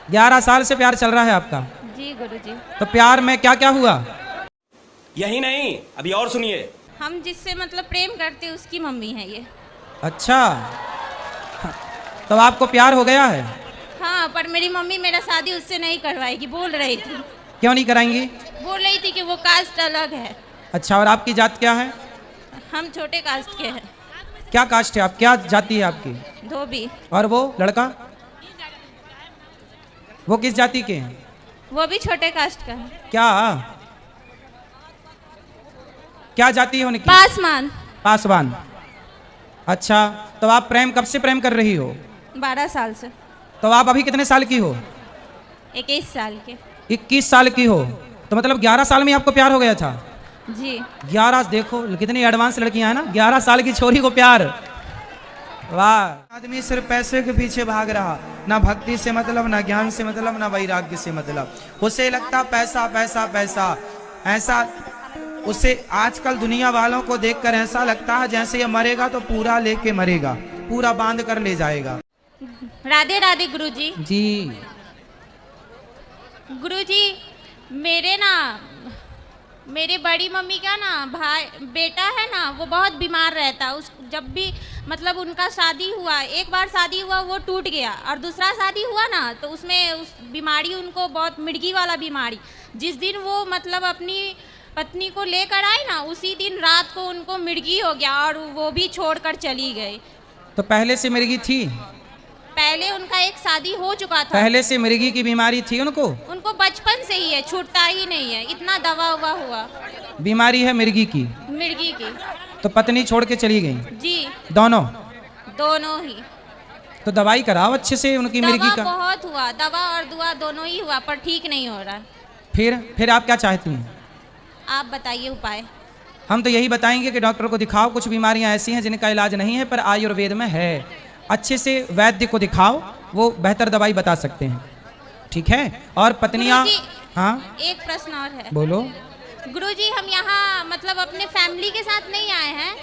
11 साल से प्यार चल रहा है आपका? जी गुरुजी। तो प्यार में क्या क्या हुआ? यही नहीं, अभी और सुनिए। हम जिससे मतलब प्रेम करते उसकी मम्मी है ये। अच्छा, तो आपको प्यार हो गया है? हाँ, पर मेरी मम्मी मेरा शादी उससे नहीं करवाएगी बोल रही थी। क्यों नहीं कराएंगी? बोल रही थी कि वो कास्ट अलग है। अच्छा, और आपकी जात क्या है? हम छोटे कास्ट के हैं। क्या कास्ट है आप, क्या जाति है आपकी? धोबी। और वो लड़का, वो किस जाति के हैं? वो भी छोटे कास्ट का है। क्या क्या जाति है उनकी? पासवान। पासवान। अच्छा, तो आप प्रेम कब से प्रेम कर रही हो? 12 साल से। तो आप अभी कितने साल की हो? 21 साल के। 21 साल की हो, तो मतलब 11 साल में आपको प्यार हो गया था? जी। 11, देखो कितनी एडवांस लड़कियां हैं ना, 11 साल की छोरी को प्यार। वाह। आदमी सिर्फ पैसे के पीछे भाग रहा, ना भक्ति से मतलब, ना ज्ञान से मतलब, ना वैराग्य से मतलब। उसे लगता पैसा पैसा पैसा, ऐसा उसे आजकल दुनिया वालों को देखकर ऐसा लगता है जैसे ये मरेगा तो पूरा लेके मरेगा, पूरा बांध कर ले जाएगा। राधे राधे गुरुजी। जी गुरुजी, मेरे बड़ी मम्मी का ना भाई बेटा है ना, वो बहुत बीमार रहता। उस जब भी मतलब उनका शादी हुआ, एक बार शादी हुआ वो टूट गया, और दूसरा शादी हुआ ना तो उसमें उस बीमारी उनको बहुत मिर्गी वाला बीमारी। जिस दिन वो मतलब अपनी पत्नी को लेकर आई ना, उसी दिन रात को उनको मिर्गी हो गया और वो भी छोड़कर चली गई। तो पहले से मिर्गी थी? पहले उनका एक शादी हो चुका था। पहले से मिर्गी की बीमारी थी उनको? उनको बचपन से ही है, छूटता ही नहीं है, इतना दवा हुआ हुआ बीमारी है मिर्गी की? मिर्गी की। तो पत्नी छोड़ के चली गई? जी। दोनों ही। तो दवाई कराओ अच्छे से उनकी मिर्गी का। बहुत हुआ, दवा और दुआ दोनों ही हुआ, पर ठीक नहीं हो रहा। फिर आप क्या चाहती हैं? आप बताइए उपाय। हम तो यही बताएंगे कि डॉक्टर को दिखाओ, कुछ बीमारियां ऐसी हैं जिनका इलाज नहीं है पर आयुर्वेद में है। अच्छे से वैद्य को दिखाओ, वो बेहतर दवाई बता सकते हैं, ठीक है? और पत्नियां। हाँ, एक प्रश्न और है। बोलो। गुरुजी, हम यहाँ मतलब अपने फैमिली के साथ नहीं आए हैं।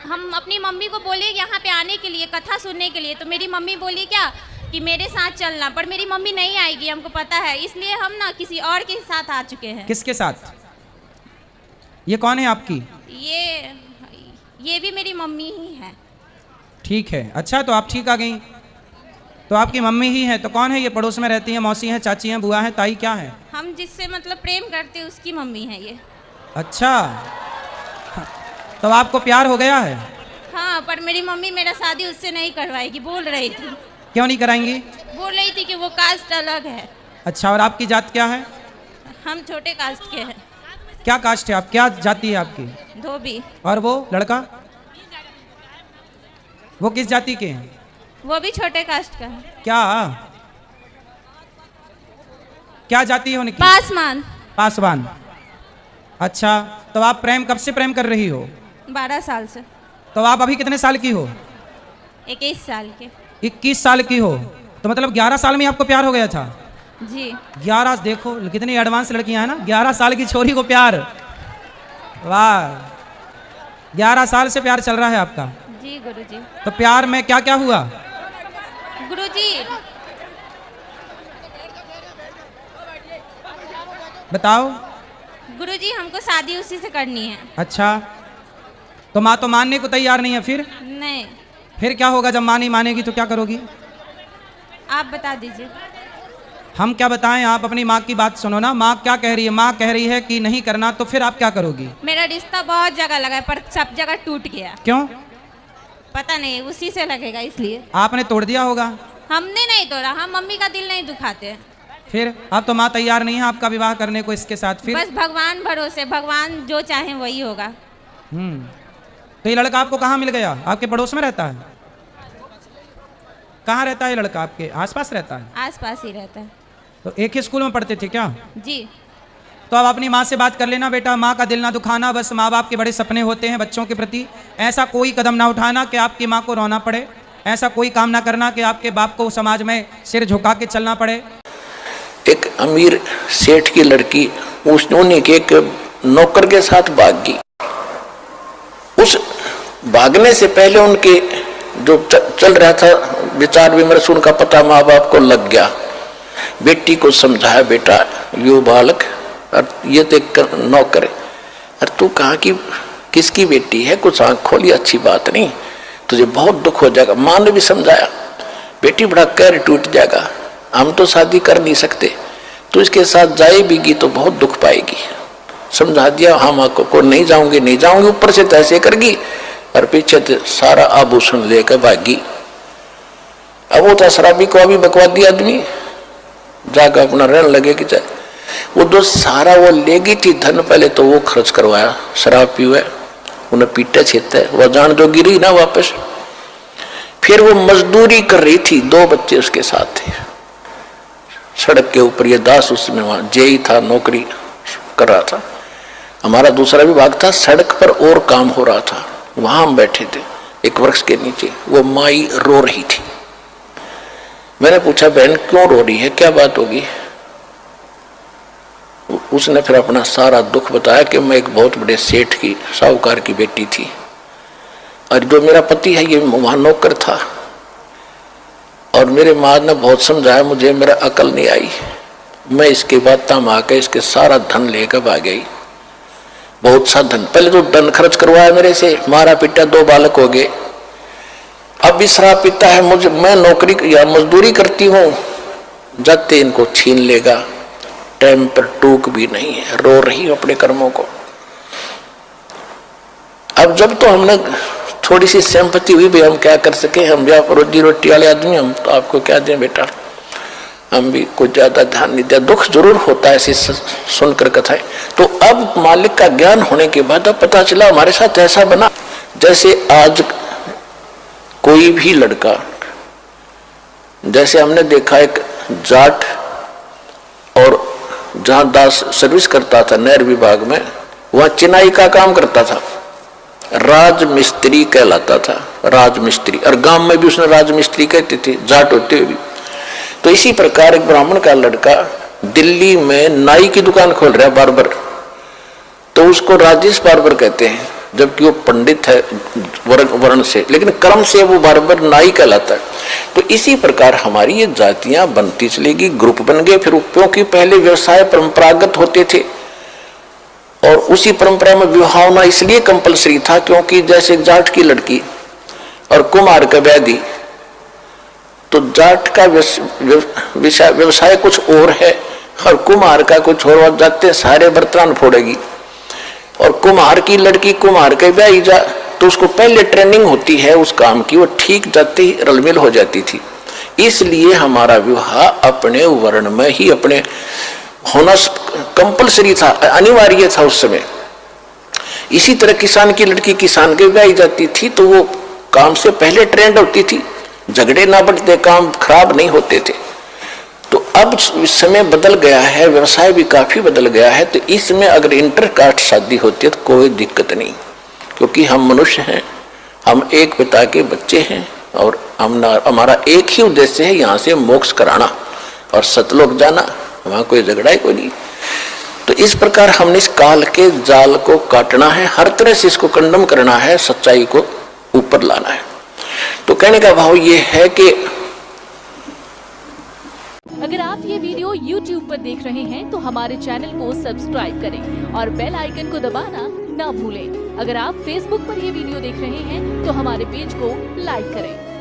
हम अपनी मम्मी को बोले यहाँ पे आने के लिए, कथा सुनने के लिए, तो मेरी मम्मी बोली क्या कि मेरे साथ चलना, पर मेरी मम्मी नहीं आएगी, हमको पता है, इसलिए हम ना किसी और के साथ आ चुके हैं। किसके साथ? ये कौन है आपकी? ये भी मेरी मम्मी ही है। ठीक है, अच्छा, तो आप ठीक आ गई। तो आपकी मम्मी ही है, तो कौन है ये? पड़ोस में रहती हैं, मौसी हैं, चाची हैं, बुआ हैं, ताई, क्या है? हम जिससे मतलब प्रेम करते उसकी मम्मी है ये। अच्छा, तो आपको प्यार हो गया है? हाँ, पर मेरी मम्मी मेरा शादी उससे नहीं करवाएगी बोल रही थी। क्यों नहीं कराएंगी? बोल रही थी कि वो कास्ट अलग है। अच्छा, और आपकी जात क्या है? हम छोटे कास्ट के हैं। क्या कास्ट है आप, क्या जाति है आपकी? धोबी। और वो लड़का, वो किस जाति के हैं? वो भी छोटे कास्ट का है। क्या जाति है उनकी? पासवान। पासवान। अच्छा, तो आप प्रेम कब से प्रेम कर रही हो? 12 साल से। तो आप अभी कितने साल की हो? 21 साल के। 21 साल की हो, तो मतलब 11 साल में आपको प्यार हो गया था? जी। 11, देखो कितनी एडवांस लड़कियां हैं ना, 11 साल की छोरी को प्यार। वाह। 11 साल से प्यार चल रहा है आपका? जी गुरुजी। तो प्यार में क्या क्या हुआ? गुरुजी, बताओ। गुरुजी, हमको शादी उसी से करनी है। अच्छा, तो माँ तो मानने को तैयार नहीं है, फिर? नहीं। फिर क्या होगा जब माँ नहीं मानेगी तो क्या करोगी? आप बता दीजिए। हम क्या बताएं, आप अपनी माँ की बात सुनो ना। माँ क्या कह रही है? माँ कह रही है कि नहीं करना, तो फिर आप क्या करोगी? मेरा रिश्ता बहुत जगह लगा है पर सब जगह टूट गया। क्यों? पता नहीं, उसी से लगेगा इसलिए। आपने तोड़ दिया होगा। हमने नहीं तोड़ा, हम मम्मी का दिल नहीं दुखाते। फिर अब तो माँ तैयार नहीं है आपका विवाह करने को इसके साथ, फिर? बस भगवान भरोसे, भगवान जो चाहे वही होगा। तो ये लड़का आपको कहाँ मिल गया? आपके पड़ोस में रहता है? कहाँ रहता है ये लड़का? आपके आसपास रहता है? आसपास ही रहता है। तो एक ही स्कूल में पढ़ते थे क्या? जी। तो अब अपनी माँ से बात कर लेना बेटा, माँ का दिल ना दुखाना। बस माँ बाप के बड़े सपने होते हैं बच्चों के प्रति। ऐसा कोई कदम ना उठाना कि आपकी माँ को रोना पड़े। ऐसा कोई काम ना करना कि आपके बाप को समाज में सिर झुका के चलना पड़े। एक अमीर सेठ की लड़की उसने एक नौकर के साथ भाग गई। उस भागने से पहले उनके जो चल रहा था विचार विमर्श उनका पता माँ बाप को लग गया। बेटी को समझाया, बेटा यो बालक और ये तो एक नौकर है, अरे तू कहाँ की किसकी बेटी है, कुछ आँख खोली, अच्छी बात नहीं, तुझे बहुत दुख हो जाएगा। माँ ने भी समझाया, बेटी बड़ा कैर टूट जाएगा, हम तो शादी कर नहीं सकते, तो इसके साथ जाएगी तो बहुत दुख पाएगी। समझा दिया, हाँ माँ को नहीं जाऊंगी नहीं जाऊंगी, ऊपर से तो ऐसे करगी और पीछे से सारा आभूषण लेकर भागी। अब वो था शराबी को अभी बकवादी आदमी, जाकर अपना रहने लगे कि चाहे वो दोस्त सारा वो लेगी थी धन, पहले तो वो खर्च करवाया, शराब पीवे, उन्हें पीटे छेते, वह जान जो गिरी ना वापस। फिर वो मजदूरी कर रही थी, 2 बच्चे उसके साथ थे, सड़क के ऊपर। ये दास उसमें वहां जेई था, नौकरी कर रहा था। हमारा दूसरा विभाग था, सड़क पर और काम हो रहा था, वहां हम बैठे थे एक वृक्ष के नीचे। वो माई रो रही थी। मैंने पूछा, बहन क्यों रो रही है, क्या बात होगी? उसने फिर अपना सारा दुख बताया कि मैं एक बहुत बड़े सेठ की, साहूकार की बेटी थी, और जो मेरा पति है ये वहां नौकर था, और मेरे माँ ने बहुत समझाया मुझे, मेरा अकल नहीं आई, मैं इसके बाद तम आके इसके सारा धन लेकर भाग गई। बहुत सा धन, पहले तो धन खर्च करवाया मेरे से, मारा पीटा, 2 बालक हो गए। अब भी शराब पीता है, मुझे, मैं नौकरी या मजदूरी करती हूँ, जाते इनको छीन लेगा, टाइम पर टूक भी नहीं है, रो रही हूँ अपने कर्मों को। अब जब तो हमने थोड़ी सी सहमति हुई, भाई हम क्या कर सके, हम भी आप रोजी रोटी वाले आदमी, हम तो आपको क्या दें बेटा, हम भी कुछ ज्यादा ध्यान नहीं दिया। दुख जरूर होता है ऐसी सुनकर कथाएं। तो अब मालिक का ज्ञान होने के बाद अब पता चला हमारे साथ ऐसा बना, जैसे आज कोई भी लड़का, जैसे हमने देखा एक जाट, और जहां दास सर्विस करता था नहर विभाग में, वहां चिनाई का काम करता था, राजमिस्त्री कहलाता था, राजमिस्त्री, और गांव में भी उसने राजमिस्त्री कहते थे, जाट होते हुए भी। तो इसी प्रकार एक ब्राह्मण का लड़का दिल्ली में नाई की दुकान खोल रहा है, बार्बर, तो उसको राजेश बार्बर कहते हैं, जबकि वो पंडित है वर्ण से, लेकिन कर्म से वो बार्बर नाई कहलाता है। तो इसी प्रकार हमारी ये जातियां बनती चलेगी, ग्रुप बन गए। फिर क्योंकि पहले व्यवसाय परंपरागत होते थे, और उसी परंपरा में विवाह होना इसलिए कंपलसरी था क्योंकि जैसे जाट की लड़की और कुम्हार का व्याधि, तो जाट का व्यवसाय कुछ और है और कुम्हार का कुछ और, जाते सारे बर्तन फोड़ेगी, और कुम्हार की लड़की कुम्हार के ब्याह जा, तो उसको पहले ट्रेनिंग होती है उस काम की, वो ठीक जाते ही रलमिल हो जाती थी। इसलिए हमारा विवाह अपने वर्ण में ही अपने होना कंपलसरी था, अनिवार्य था उस समय। इसी तरह किसान की लड़की किसान के ब्याह जाती थी, तो वो काम से पहले ट्रेंड होती थी, झगड़े ना बढ़ते, काम खराब नहीं होते थे। तो अब समय बदल गया है, व्यवसाय भी काफी बदल गया है, तो इसमें अगर इंटरकास्ट शादी होती है तो कोई दिक्कत नहीं, क्योंकि हम मनुष्य हैं, हम एक पिता के बच्चे हैं, और हमारा एक ही उद्देश्य है, यहाँ से मोक्ष कराना और सतलोक जाना, वहां कोई झगड़ा ही कोई नहीं। तो इस प्रकार हमने इस काल के जाल को काटना है, हर तरह से इसको कंडम करना है, सच्चाई को ऊपर लाना है। तो कहने का भाव ये है कि अगर आप ये वीडियो YouTube पर देख रहे हैं तो हमारे चैनल को सब्सक्राइब करें और बेल आइकन को दबाना ना भूलें। अगर आप Facebook पर ये वीडियो देख रहे हैं तो हमारे पेज को लाइक करें।